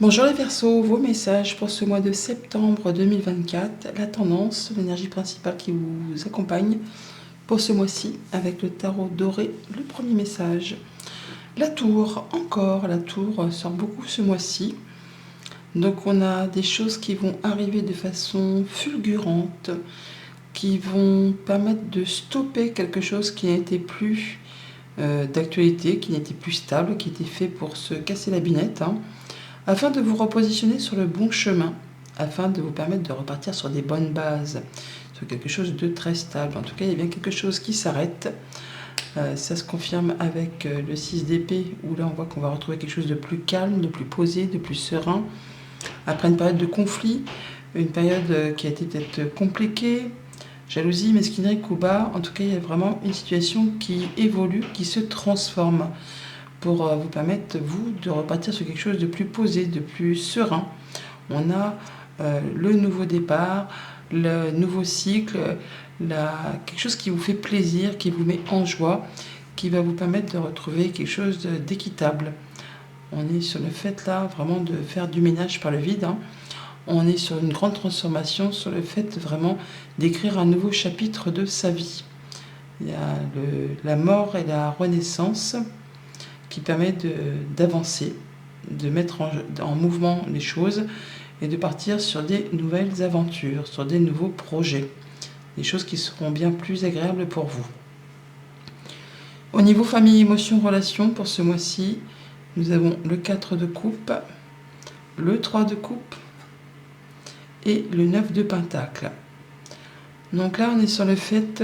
Bonjour les Verseaux, vos messages pour ce mois de septembre 2024, la tendance, l'énergie principale qui vous accompagne pour ce mois-ci avec le tarot doré, le premier message. La tour, encore, la tour sort beaucoup ce mois-ci. Donc on a des choses qui vont arriver de façon fulgurante, qui vont permettre de stopper quelque chose qui n'était plus d'actualité, qui n'était plus stable, qui était fait pour se casser la binette, afin de vous repositionner sur le bon chemin, afin de vous permettre de repartir sur des bonnes bases, sur quelque chose de très stable. En tout cas, il y a bien quelque chose qui s'arrête. Ça se confirme avec le 6 d'épée, où là on voit qu'on va retrouver quelque chose de plus calme, de plus posé, de plus serein. Après une période de conflit, une période qui a été peut-être compliquée, jalousie, mesquinerie, coup bas, en tout cas il y a vraiment une situation qui évolue, qui se transforme, pour vous permettre, vous, de repartir sur quelque chose de plus posé, de plus serein. On a le nouveau départ, le nouveau cycle, quelque chose qui vous fait plaisir, qui vous met en joie, qui va vous permettre de retrouver quelque chose d'équitable. On est sur le fait là vraiment de faire du ménage par le vide. On est sur une grande transformation, sur le fait vraiment d'écrire un nouveau chapitre de sa vie. Il y a la mort et la renaissance qui permet d'avancer, de mettre en mouvement les choses et de partir sur des nouvelles aventures, sur des nouveaux projets, des choses qui seront bien plus agréables pour vous. Au niveau famille, émotions, relations, pour ce mois-ci, nous avons le 4 de coupe, le 3 de coupe et le 9 de pentacle. Donc là, on est sur le fait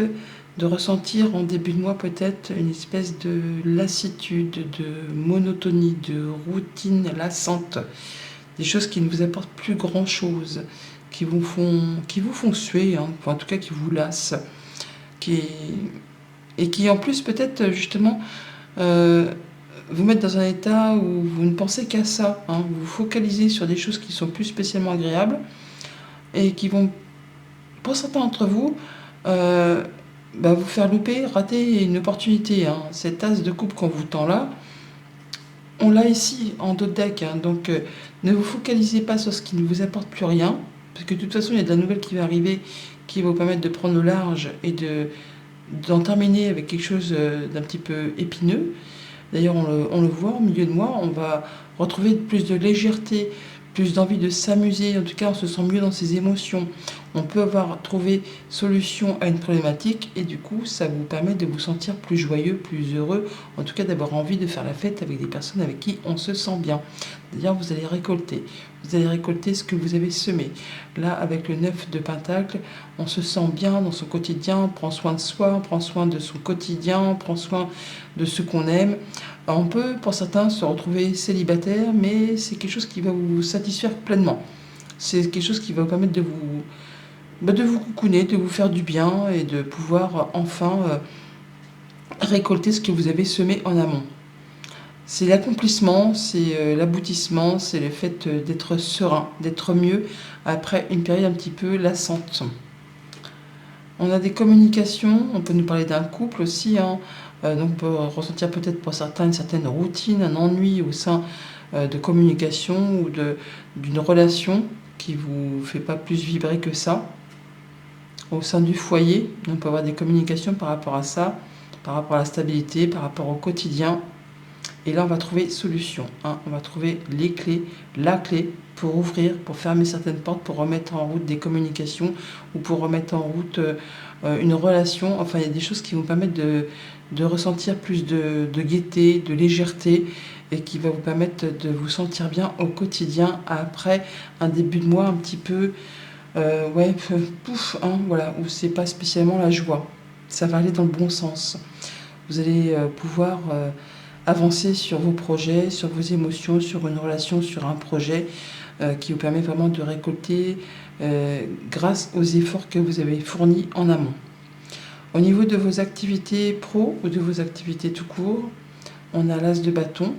de ressentir en début de mois peut-être une espèce de lassitude, de monotonie, de routine lassante, des choses qui ne vous apportent plus grand-chose, qui vous font suer, en tout cas qui vous lassent, et qui en plus peut-être justement vous mettent dans un état où vous ne pensez qu'à ça, vous vous focalisez sur des choses qui sont plus spécialement agréables et qui vont, pour certains d'entre vous, vous faire rater une opportunité. Cette tasse de coupe qu'on vous tend là, on l'a ici en dos de deck. Donc ne vous focalisez pas sur ce qui ne vous apporte plus rien, parce que de toute façon il y a de la nouvelle qui va arriver, qui va vous permettre de prendre le large et d'en terminer avec quelque chose d'un petit peu épineux. D'ailleurs on le voit au milieu de mois, on va retrouver plus de légèreté, plus d'envie de s'amuser, en tout cas on se sent mieux dans ses émotions. On peut avoir trouvé solution à une problématique et du coup ça vous permet de vous sentir plus joyeux, plus heureux, en tout cas d'avoir envie de faire la fête avec des personnes avec qui on se sent bien. D'ailleurs vous allez récolter ce que vous avez semé. Là avec le 9 de pentacle, on se sent bien dans son quotidien, on prend soin de soi, on prend soin de son quotidien, on prend soin de ce qu'on aime. On peut, pour certains, se retrouver célibataire, mais c'est quelque chose qui va vous satisfaire pleinement. C'est quelque chose qui va vous permettre de vous coucouner, de vous faire du bien et de pouvoir enfin récolter ce que vous avez semé en amont. C'est l'accomplissement, c'est l'aboutissement, c'est le fait d'être serein, d'être mieux après une période un petit peu lassante. On a des communications, on peut nous parler d'un couple aussi, donc on peut ressentir peut-être pour certains une certaine routine, un ennui au sein de communication ou d'une relation qui ne vous fait pas plus vibrer que ça. Au sein du foyer, on peut avoir des communications par rapport à ça, par rapport à la stabilité, par rapport au quotidien. Et là, on va trouver solution. On va trouver les clés, la clé pour ouvrir, pour fermer certaines portes, pour remettre en route des communications ou pour remettre en route une relation. Enfin, il y a des choses qui vont permettre de ressentir plus de gaieté, de légèreté et qui va vous permettre de vous sentir bien au quotidien après un début de mois un petit peu, voilà, où c'est pas spécialement la joie. Ça va aller dans le bon sens. Vous allez pouvoir avancer sur vos projets, sur vos émotions, sur une relation, sur un projet qui vous permet vraiment de récolter grâce aux efforts que vous avez fournis en amont. Au niveau de vos activités pro ou de vos activités tout court, on a l'as de bâton,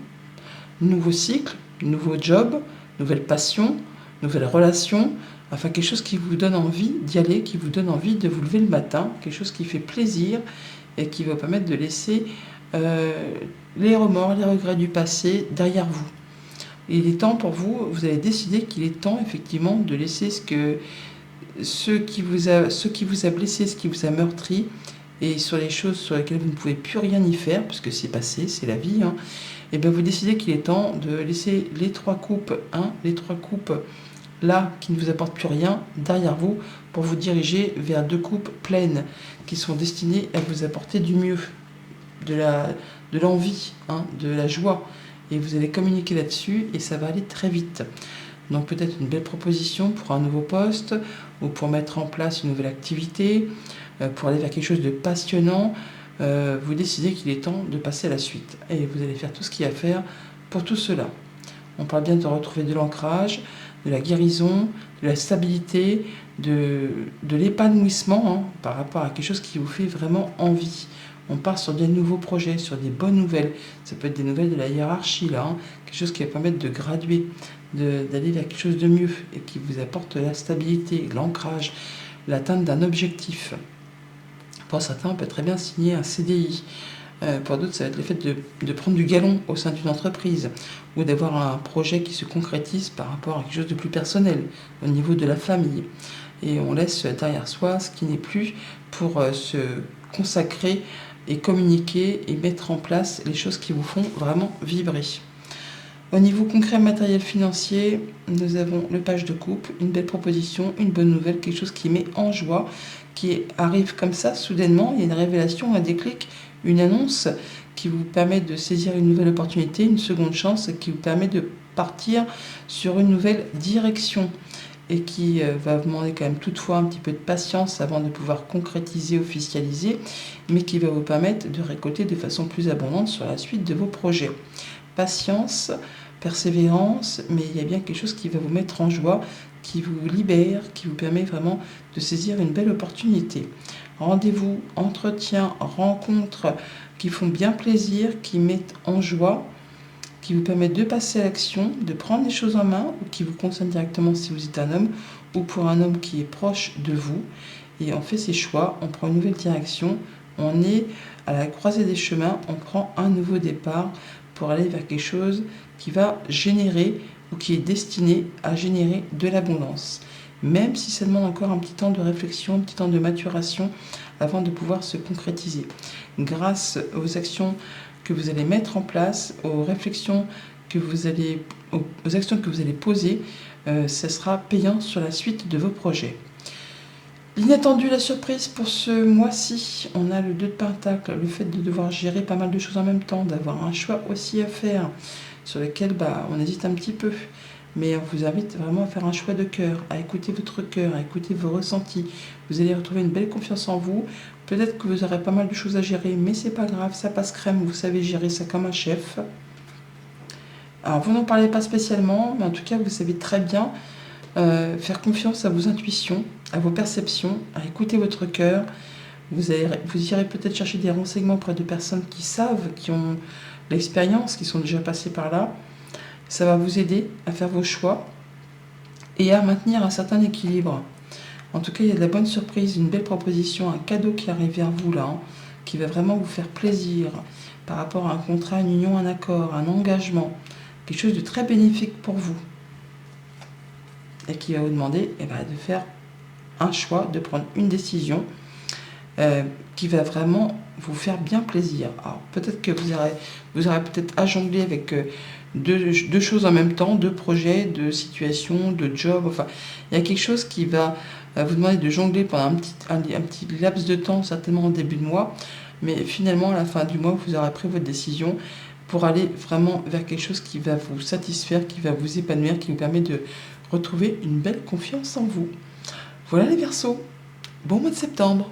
nouveau cycle, nouveau job, nouvelle passion, nouvelle relation, enfin quelque chose qui vous donne envie d'y aller, qui vous donne envie de vous lever le matin, quelque chose qui fait plaisir et qui va vous permettre de laisser les remords, les regrets du passé derrière vous. Et il est temps pour vous, vous avez décidé qu'il est temps effectivement de laisser ce qui vous a blessé, ce qui vous a meurtri, et sur les choses sur lesquelles vous ne pouvez plus rien y faire, parce que c'est passé, c'est la vie, hein, et bien vous décidez qu'il est temps de laisser les 3 coupes, les 3 coupes là qui ne vous apportent plus rien derrière vous, pour vous diriger vers 2 coupes pleines qui sont destinées à vous apporter du mieux, de l'envie, de la joie. Et vous allez communiquer là-dessus et ça va aller très vite. Donc peut-être une belle proposition pour un nouveau poste ou pour mettre en place une nouvelle activité, pour aller vers quelque chose de passionnant. Vous décidez qu'il est temps de passer à la suite. Et vous allez faire tout ce qu'il y a à faire pour tout cela. On parle bien de retrouver de l'ancrage, de la guérison, de la stabilité, de l'épanouissement, par rapport à quelque chose qui vous fait vraiment envie. On part sur des nouveaux projets, sur des bonnes nouvelles. Ça peut être des nouvelles de la hiérarchie, là, quelque chose qui va permettre de graduer, d'aller vers quelque chose de mieux et qui vous apporte la stabilité, l'ancrage, l'atteinte d'un objectif. Pour certains, on peut très bien signer un CDI. Pour d'autres, ça va être le fait de prendre du galon au sein d'une entreprise ou d'avoir un projet qui se concrétise par rapport à quelque chose de plus personnel au niveau de la famille. Et on laisse derrière soi ce qui n'est plus pour se consacrer et communiquer et mettre en place les choses qui vous font vraiment vibrer. Au niveau concret matériel financier, nous avons le page de coupe, une belle proposition, une bonne nouvelle, quelque chose qui met en joie, qui arrive comme ça soudainement, il y a une révélation, un déclic, une annonce qui vous permet de saisir une nouvelle opportunité, une seconde chance, qui vous permet de partir sur une nouvelle direction et qui va vous demander quand même toutefois un petit peu de patience avant de pouvoir concrétiser, officialiser, mais qui va vous permettre de récolter de façon plus abondante sur la suite de vos projets. Patience, persévérance, mais il y a bien quelque chose qui va vous mettre en joie, qui vous libère, qui vous permet vraiment de saisir une belle opportunité. Rendez-vous, entretiens, rencontres qui font bien plaisir, qui mettent en joie, qui vous permettent de passer à l'action, de prendre les choses en main, ou qui vous concernent directement si vous êtes un homme, ou pour un homme qui est proche de vous. Et on fait ses choix, on prend une nouvelle direction, on est à la croisée des chemins, on prend un nouveau départ pour aller vers quelque chose qui va générer ou qui est destiné à générer de l'abondance. Même si ça demande encore un petit temps de réflexion, un petit temps de maturation avant de pouvoir se concrétiser. Grâce aux actions que vous allez mettre en place, aux réflexions aux actions que vous allez poser, ça sera payant sur la suite de vos projets. L'inattendu, la surprise pour ce mois-ci, on a le 2 de Pentacle, le fait de devoir gérer pas mal de choses en même temps, d'avoir un choix aussi à faire, sur lequel on hésite un petit peu. Mais on vous invite vraiment à faire un choix de cœur, à écouter votre cœur, à écouter vos ressentis. Vous allez retrouver une belle confiance en vous. Peut-être que vous aurez pas mal de choses à gérer, mais c'est pas grave, ça passe crème, vous savez gérer ça comme un chef. Alors vous n'en parlez pas spécialement, mais en tout cas vous savez très bien faire confiance à vos intuitions, à vos perceptions, à écouter votre cœur. Vous irez peut-être chercher des renseignements auprès de personnes qui savent, qui ont l'expérience, qui sont déjà passées par là. Ça va vous aider à faire vos choix et à maintenir un certain équilibre. En tout cas, il y a de la bonne surprise, une belle proposition, un cadeau qui arrive vers vous là, qui va vraiment vous faire plaisir par rapport à un contrat, une union, un accord, un engagement, quelque chose de très bénéfique pour vous et qui va vous demander de faire un choix, de prendre une décision qui va vraiment vous faire bien plaisir. Alors peut-être que vous aurez peut-être à jongler avec deux choses en même temps, 2 projets, 2 situations, 2 jobs. Enfin, il y a quelque chose qui va vous demander de jongler pendant un petit laps de temps, certainement au début de mois. Mais finalement, à la fin du mois, vous aurez pris votre décision pour aller vraiment vers quelque chose qui va vous satisfaire, qui va vous épanouir, qui vous permet de retrouver une belle confiance en vous. Voilà les Verseaux. Bon mois de septembre.